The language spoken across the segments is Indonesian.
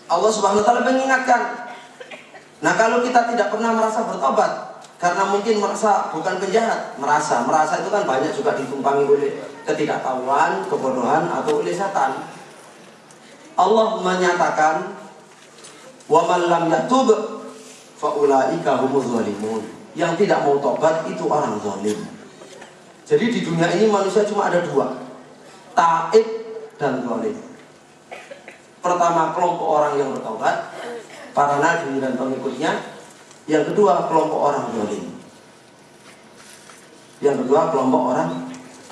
Allah Subhanahu wa taala mengingatkan. Nah, kalau kita tidak pernah merasa bertobat karena mungkin merasa bukan penjahat, merasa itu kan banyak juga ditumpangi oleh ketidaktahuan, kebodohan atau oleh setan. Allah menyatakan wa man lam yatub fa ulaika humuz zalimun. Yang tidak mau tobat itu orang zalim. Jadi di dunia ini manusia cuma ada dua, taib dan zalim. Pertama, kelompok orang yang bertobat, para nabi dan pengikutnya. Yang kedua, kelompok orang zalim. Yang kedua, kelompok orang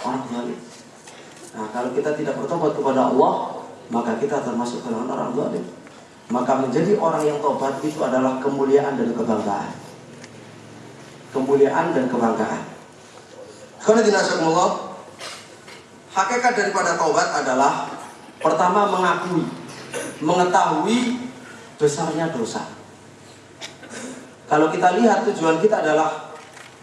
zalim. Nah, kalau kita tidak bertobat kepada Allah, maka kita termasuk golongan orang zalim. Maka menjadi orang yang tobat itu adalah kemuliaan dan kebanggaan. Kemuliaan dan kebanggaan. Karena dinasyakumullah, hakikat daripada taubat adalah pertama mengetahui besarnya dosa. Kalau kita lihat tujuan kita adalah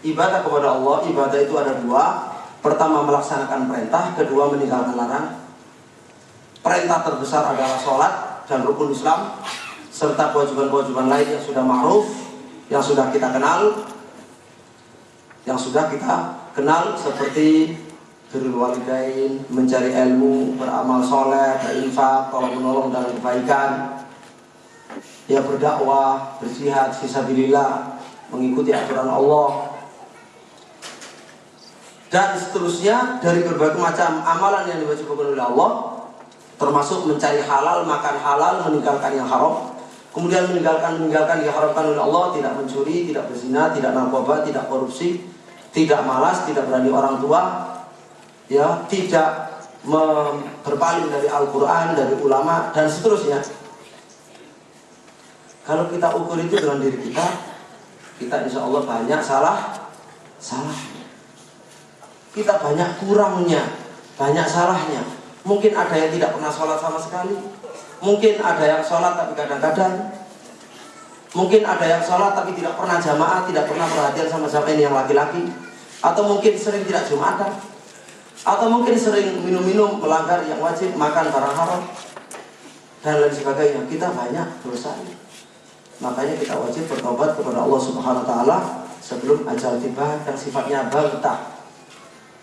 ibadah kepada Allah, ibadah itu ada dua. Pertama melaksanakan perintah, kedua meninggalkan larangan. Perintah terbesar adalah sholat dan rukun Islam, serta kewajiban-kewajiban lain yang sudah ma'ruf, yang sudah kita kenal, seperti birrul walidain, mencari ilmu, beramal soleh, berinfak, tolong menolong dalam kebaikan, ya berdakwah, berjihad fisabilillah, mengikuti aturan Allah, dan seterusnya dari berbagai macam amalan yang diwajibkan oleh Allah, termasuk mencari halal, makan halal, meninggalkan yang haram, kemudian meninggalkan yang diharamkan oleh Allah, tidak mencuri, tidak berzina, tidak narkoba, tidak korupsi, tidak malas, tidak berani orang tua, ya, tidak berpaling dari Al-Quran, dari ulama, dan seterusnya. Kalau kita ukur itu dengan diri kita insya Allah banyak salah. Kita banyak kurangnya, banyak salahnya. Mungkin ada yang tidak pernah sholat sama sekali. Mungkin ada yang sholat tapi kadang-kadang. Mungkin ada yang sholat tapi tidak pernah jamaah, tidak pernah perhatian sama ini yang laki-laki. Atau mungkin sering tidak jumatan. Atau mungkin sering minum-minum, melanggar yang wajib, makan barang haram, dan lain sebagainya. Kita banyak dosanya. Makanya kita wajib bertobat kepada Allah Subhanahu wa taala sebelum ajal tiba, yang sifatnya baghtah.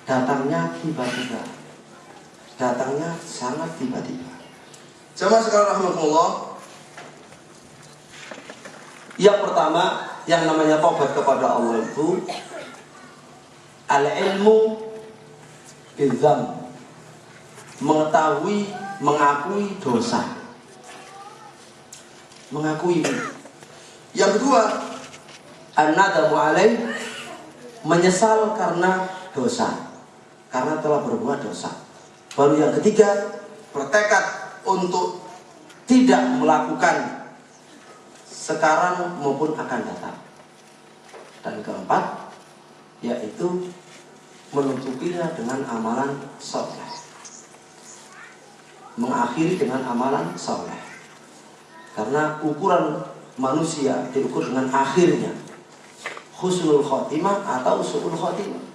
Datangnya tiba-tiba. Datangnya sangat tiba-tiba. Jamaah sekalian rahimakumullah. Yang pertama, yang namanya tobat kepada Allah itu al-ilmu bil-dzam, mengetahui, mengakui dosa. Mengakui. Yang kedua, an-nadamu alaih, menyesal karena dosa, karena telah berbuat dosa. Baru yang ketiga, bertekad untuk tidak melakukan sekarang maupun akan datang. Dan keempat, yaitu menutupinya dengan amalan soleh, mengakhiri dengan amalan soleh. Karena ukuran manusia diukur dengan akhirnya, husnul khotimah atau su'ul khotimah.